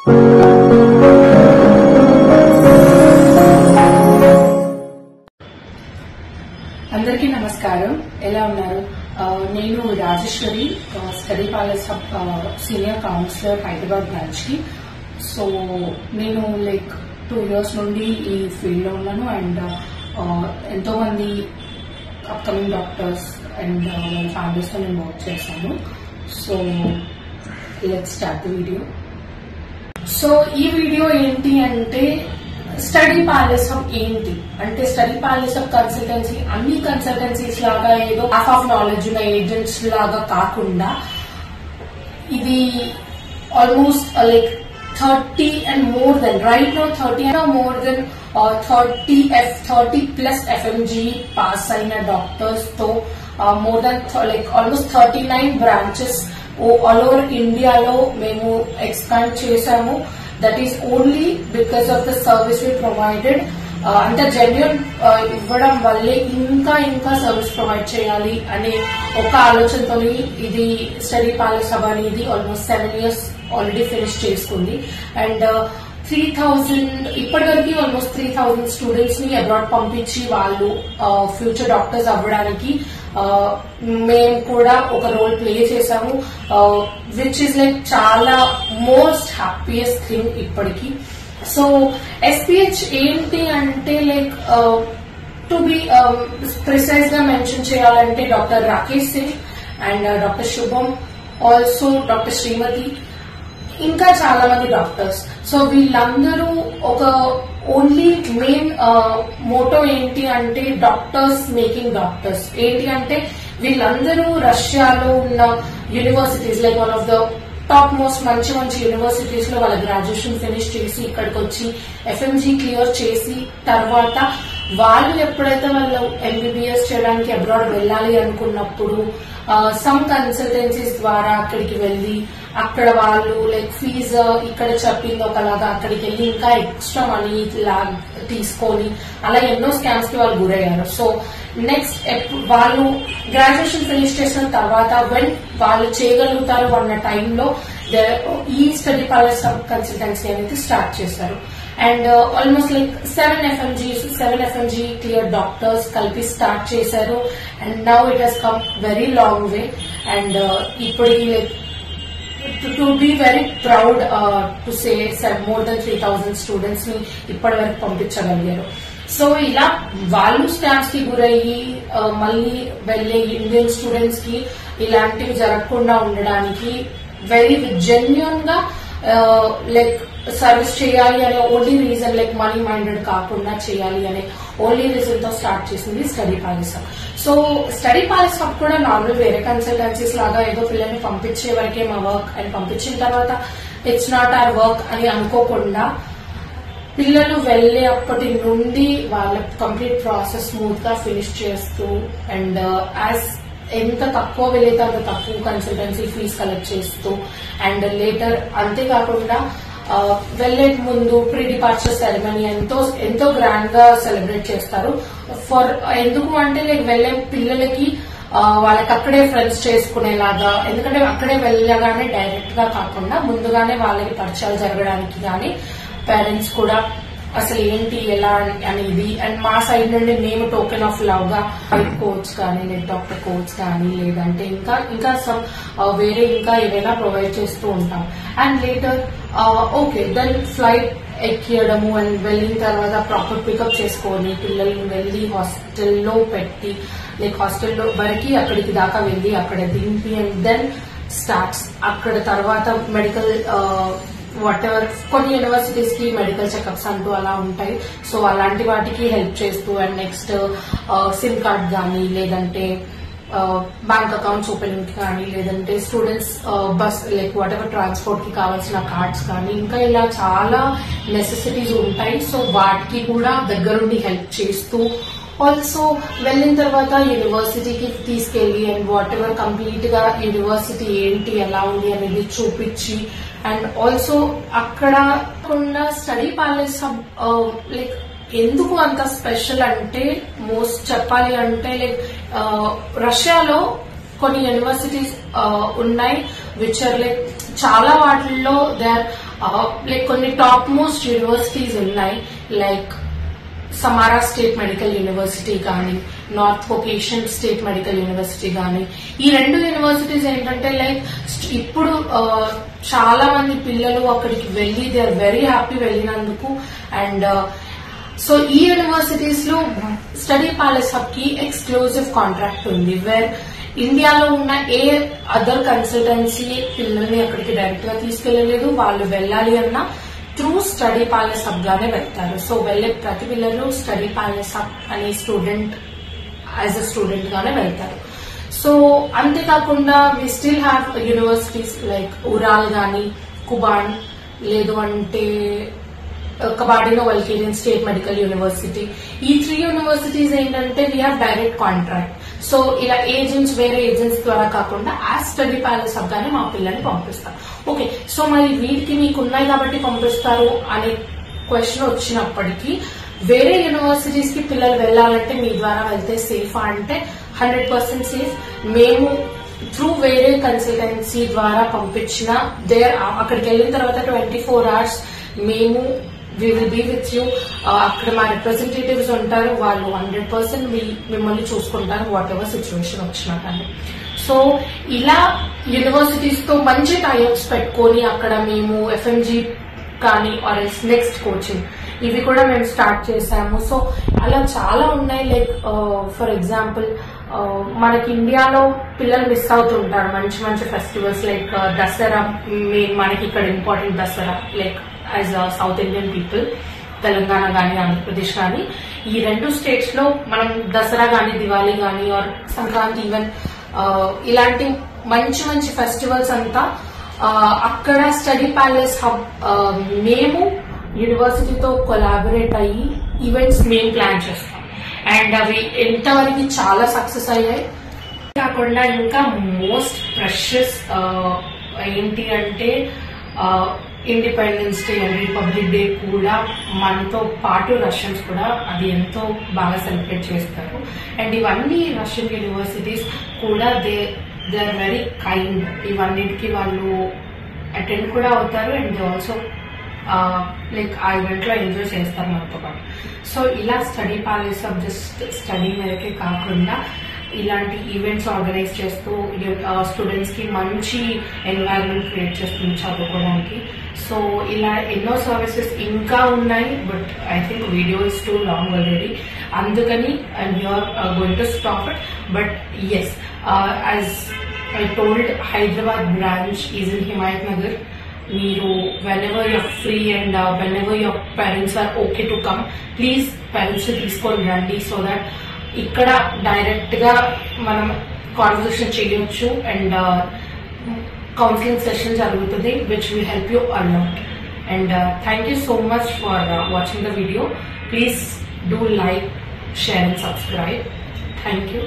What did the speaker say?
అందరికీ నమస్కారం. ఎలా ఉన్నారు? నేను Rajeshwari, study palace senior counsellor Hyderabad branch కి. సో నేను 2 years నుండి ఈ ఫీల్డ్ లో ఉన్నాను అండ్ ఎంతో మంది అప్కమింగ్ డాక్టర్స్ అండ్ వాళ్ళ ఫ్యామిలీస్ తో నేను వర్క్ చేశాను. So let's start the video. So ఈ వీడియో ఏంటి అంటే స్టడీ ప్యాలెస్ ఏంటి అంటే, స్టడీ ప్యాలెస్ కన్సల్టెన్సీ అన్ని కన్సల్టెన్సీస్ లాగా ఏదో హాఫ్ ఆఫ్ నాలెడ్జ్ ఉన్న ఏజెంట్స్ లాగా కాకుండా ఇది almost 30 and more than right now 30 and more than 30 plus FMG pass అయిన డాక్టర్స్ తో more than almost 39 branches all over India లో మేము ఎక్స్పాండ్ చేశాము. That is only because of the service we provided. అంత genuine ఇవ్వడం వల్లే ఇంకా service provide చేయాలి అనే ఒక ఆలోచనతో ఇది స్టడీ ప్యాలెస్ హబ్ అనేది ఆల్మోస్ట్ 7 years ఆల్రెడీ ఫినిష్ చేసుకుంది. అండ్ 3000 ఇప్పటివరకు ఆల్మోస్ట్ 3000 స్టూడెంట్స్ ని అబ్రాడ్ పంపించి వాళ్ళు ఫ్యూచర్ డాక్టర్స్ అవ్వడానికి మేము కూడా ఒక రోల్ ప్లే చేశాము, విచ్ ఇస్ చాలా మోస్ట్ హ్యాపీయెస్ట్ థింగ్ ఇప్పటికి. సో ఎస్పీహెచ్ ఏంటి అంటే టు బి ప్రిసైజ్ గా మెన్షన్ చేయాలంటే doctor Rakesh Singh and doctor శుభం, ఆల్సో డాక్టర్ శ్రీమతి, ఇంకా చాలా మంది డాక్టర్స్. సో వీళ్ళందరూ ఒక ఓన్లీ మెయిన్ మోటో ఏంటి అంటే డాక్టర్స్ మేకింగ్ డాక్టర్స్. ఏంటి అంటే వీళ్ళందరూ రష్యాలో ఉన్న universities one of the top most మంచి యూనివర్సిటీస్ లో వాళ్ళ గ్రాడ్యుయేషన్ ఫినిష్ చేసి ఇక్కడికి వచ్చి ఎఫ్ఎంజీ క్లియర్ చేసి తర్వాత వాళ్ళు ఎప్పుడైతే వాళ్ళు ఎంబీబీఎస్ చేయడానికి అబ్రాడ్ వెళ్ళాలి అనుకున్నప్పుడు సమ్ కన్సల్టెన్సీస్ ద్వారా అక్కడికి వెళ్లి అక్కడ వాళ్ళు ఫీజు ఇక్కడ చెప్పింది ఒకలాగా అక్కడికి వెళ్ళి ఇంకా ఎక్స్ట్రా మనీ తీసుకొని అలా ఎన్నో స్కామ్స్ కి వాళ్ళు గురయ్యారు. సో నెక్స్ట్ వాళ్ళు గ్రాడ్యుయేషన్ ఫినిష్ చేసిన తర్వాత వెన్ వాళ్ళు చేయగలుగుతారు అన్న టైంలో ఈ స్టడీ ప్యాలెస్ కన్సల్టెన్సీ అనేది స్టార్ట్ చేశారు. And almost 7 FMG clear doctors కలిపి స్టార్ట్ చేశారు. And now it has come very long way. And ఇప్పటికి to be very proud to say more than 3000 students ని ఇప్పటి వరకు పంపించగలిగారు. సో ఇలా వాళ్ళు స్టాఫ్స్ కి గురయ్యి మళ్ళీ వెళ్లే ఇండియన్ స్టూడెంట్స్ కి ఇలాంటివి జరగకుండా ఉండడానికి వెరీ జెన్యూన్ గా సర్వీస్ చేయాలి అనే ఓన్లీ రీజన్ మనీ మైండెడ్ కాకుండా చేయాలి అనే ఓన్లీ రీజన్ తో స్టార్ట్ చేసింది study palace. So study palace కూడా నార్మల్ వేరే కన్సల్టెన్సీస్ లాగా ఏదో పిల్లల్ని పంపించే వరకే మా వర్క్ అండ్ పంపించిన తర్వాత ఇట్స్ నాట్ అవర్ వర్క్ అని అనుకోకుండా పిల్లలు వెళ్లే అప్పటి నుండి వాళ్ళ కంప్లీట్ ప్రాసెస్ స్మూత్ గా ఫినిష్ చేస్తూ అండ్ యాజ్ ఎంత తక్కువ వెళ్తే అంత తక్కువ కన్సల్టెన్సీ ఫీజ్ కలెక్ట్ చేస్తూ అండ్ లేటర్ అంతేకాకుండా వెళ్లే ముందు ప్రీ డిపార్చర్ సెరమనీ ఎంతో గ్రాండ్ గా సెలబ్రేట్ చేస్తారు. ఎందుకు అంటే వెళ్లే పిల్లలకి వాళ్ళకి అక్కడే ఫ్రెండ్స్ చేసుకునేలాగా, ఎందుకంటే అక్కడే వెళ్ళగానే డైరెక్ట్ గా కాకుండా ముందుగానే వాళ్ళకి పరిచయాలు జరగడానికి గానీ పేరెంట్స్ కూడా అసలు ఏంటి ఎలా అనేది. అండ్ మా సైడ్ నుండి మేము టోకెన్ ఆఫ్ లవ్ గా కోచ్ కానీ డాక్టర్ కోచ్ కానీ లేదంటే ఇంకా సమ్ వేరే ఇంకా ఏవైనా ప్రొవైడ్ చేస్తూ ఉంటాం. And later okay then flight ఎక్కియడము అండ్ వెళ్ళిన తర్వాత ప్రాపర్ పికప్ చేసుకొని పిల్లల్ని వెళ్లి హాస్టల్లో పెట్టి హాస్టల్లో వరకు అక్కడికి దాకా వెళ్లి అక్కడ దింపి అండ్ దెన్ స్టార్ట్స్ అక్కడ తర్వాత మెడికల్ వాట్ ఎవర్ కొన్ని యూనివర్సిటీస్ కి మెడికల్ చెకప్స్ అంటూ అలా ఉంటాయి. సో అలాంటి వాటికి హెల్ప్ చేస్తూ అండ్ నెక్స్ట్ సిమ్ కార్డ్ కానీ లేదంటే బ్యాంక్ అకౌంట్స్ ఓపెనింగ్ కానీ లేదంటే students bus what ever transport కి కావాల్సిన కార్డ్స్ కానీ ఇంకా ఇలా చాలా నెసెసిటీస్ ఉంటాయి. సో వాటికి కూడా దగ్గరుండి హెల్ప్ చేస్తూ ఆల్సో వెళ్ళిన తర్వాత యూనివర్సిటీకి తీసుకెళ్లి అండ్ వాట్ ఎవర్ కంప్లీట్ గా యూనివర్సిటీ ఏంటి ఎలా ఉంది అనేది చూపించి అండ్ ఆల్సో అక్కడ స్టడీ ప్యాలెస్ ఎందుకు అంత స్పెషల్ అంటే మోస్ట్ చెప్పాలి అంటే రష్యాలో కొన్ని యూనివర్సిటీస్ ఉన్నాయి విచ్ ఆర్ చాలా వాటిల్లో దే ఆర్ లైక్ కొన్ని టాప్ మోస్ట్ యూనివర్సిటీస్ ఉన్నాయి, లైక్ సమారా స్టేట్ మెడికల్ యూనివర్సిటీ కానీ, north vacation state medical university కానీ. ఈ రెండు యూనివర్సిటీస్ ఏంటంటే లైక్ ఇప్పుడు చాలా మంది పిల్లలు అక్కడికి వెళ్ళి దే ఆర్ వెరీ హ్యాపీ వెళ్ళినందుకు. అండ్ సో ఈ యూనివర్సిటీస్ లో స్టడీ ప్యాలెస్ హబ్ కి ఎక్స్క్లూజివ్ కాంట్రాక్ట్ ఉంది, వేర్ ఇండియాలో ఉన్న ఏ అదర్ కన్సల్టెన్సీ పిల్లల్ని అక్కడికి డైరెక్ట్ గా తీసుకెళ్లలేదు. వాళ్ళు వెళ్ళాలి అన్నా త్రూ స్టడీ ప్యాలెస్ హబ్ గానే వెళ్తారు. సో వెళ్లే ప్రతి పిల్లలు స్టడీ ప్యాలెస్ హబ్ అనే స్టూడెంట్ యాజ్ అ స్టూడెంట్ గానే వెళ్తారు. సో అంతేకాకుండా we still have universities like Ural గానీ, కుబాన్, లేదు అంటే Kabardino Balkarian state medical university. ఈ 3 యూనివర్సిటీస్ ఏంటంటే we have direct contract. So ఇలా ఏజెంట్స్ వేరే ఏజెంట్స్ ద్వారా కాకుండా యాజ్ స్టడీ ప్యాలెస్ హబ్ గానే మా పిల్లల్ని పంపిస్తాం. ఓకే, సో మరి వీటికి మీకు ఉన్నాయి కాబట్టి పంపిస్తారు అనే క్వశ్చన్ వచ్చినప్పటికీ వేరే యూనివర్సిటీస్ కి పిల్లలు వెళ్లాలంటే మీ ద్వారా వెళ్తే సేఫా అంటే 100% సేఫ్. మేము త్రూ వేరే కన్సల్టెన్సీ ద్వారా పంపించిన అక్కడికి వెళ్ళిన తర్వాత 24 hours మేము we will be with you. అక్కడ మా రిప్రజెంటేటివ్స్ ఉంటారు, వాళ్ళు 100% మిమ్మల్ని చూసుకుంటారు వాట్ ఎవర్ సిచ్యువేషన్ వచ్చినా కానీ. సో ఇలా యూనివర్సిటీస్ తో మంచి టైఅప్స్ పెట్టుకొని అక్కడ మేము ఎఫ్ఎంజీ కానీ ఆర్ ఎల్స్ నెక్స్ట్ కోచింగ్ ఇవి కూడా మేము స్టార్ట్ చేశాము. సో అలా చాలా ఉన్నాయి. లైక్ ఫర్ ఎగ్జాంపుల్ మనకి ఇండియాలో పిల్లలు మిస్ అవుతుంటారు మంచి మంచి ఫెస్టివల్స్ లైక్ దసరా. మనకి ఇక్కడ important Dasara like as south Indian people, Telangana గానీ ఆంధ్రప్రదేశ్ కానీ ఈ 2 స్టేట్స్ లో మనం దసరా గానీ, దివాళీ గానీ ఆర్ సంక్రాంతి ఈవెన్ ఇలాంటి మంచి మంచి ఫెస్టివల్స్ అంతా అక్కడ స్టడీ ప్యాలెస్ హబ్ మేము యూనివర్సిటీతో కొలాబరేట్ అయ్యి ఈవెంట్స్ మేము ప్లాన్ చేస్తాం. అండ్ అవి ఎంతవరకు చాలా సక్సెస్ అయ్యాయి. కాకుండా ఇంకా మోస్ట్ ప్రెషస్ ఏంటి అంటే independence day and republic day కూడా మనతో పాటు రష్యన్స్ కూడా అది ఎంతో బాగా సెలబ్రేట్ చేస్తారు. అండ్ ఇవన్నీ రష్యన్ యూనివర్సిటీస్ కూడా దే ఆర్ వెరీ కైండ్. ఇవన్నిటికీ వాళ్ళు అటెండ్ కూడా అవుతారు అండ్ దే ఆల్సో లైక్ ఆ ఈవెంట్ లో ఎంజాయ్ చేస్తారు మనతో పాటు. సో ఇలా study palace of just study మేరకే కాకుండా ఇలాంటి ఈవెంట్స్ ఆర్గనైజ్ చేస్తూ స్టూడెంట్స్ కి మంచి ఎన్వైరన్మెంట్ క్రియేట్ చేస్తుంది చదువుకోవడానికి. సో ఇలా ఎన్నో సర్వీసెస్ ఇంకా ఉన్నాయి, but I think video is too long already. అందుకని and you're going to stop it. But yes, as I told, Hyderabad branch is in Himayat Nagar. మీరు whenever you're free and whenever your parents are okay to come, please parents తీసుకొని రండి. So that ఇక్కడ direct గా మనం conversation చేయొచ్చు and counselling session జరుగుతుంది which will help you a lot. And thank you so much for watching the video. Please do like, share and subscribe. Thank you.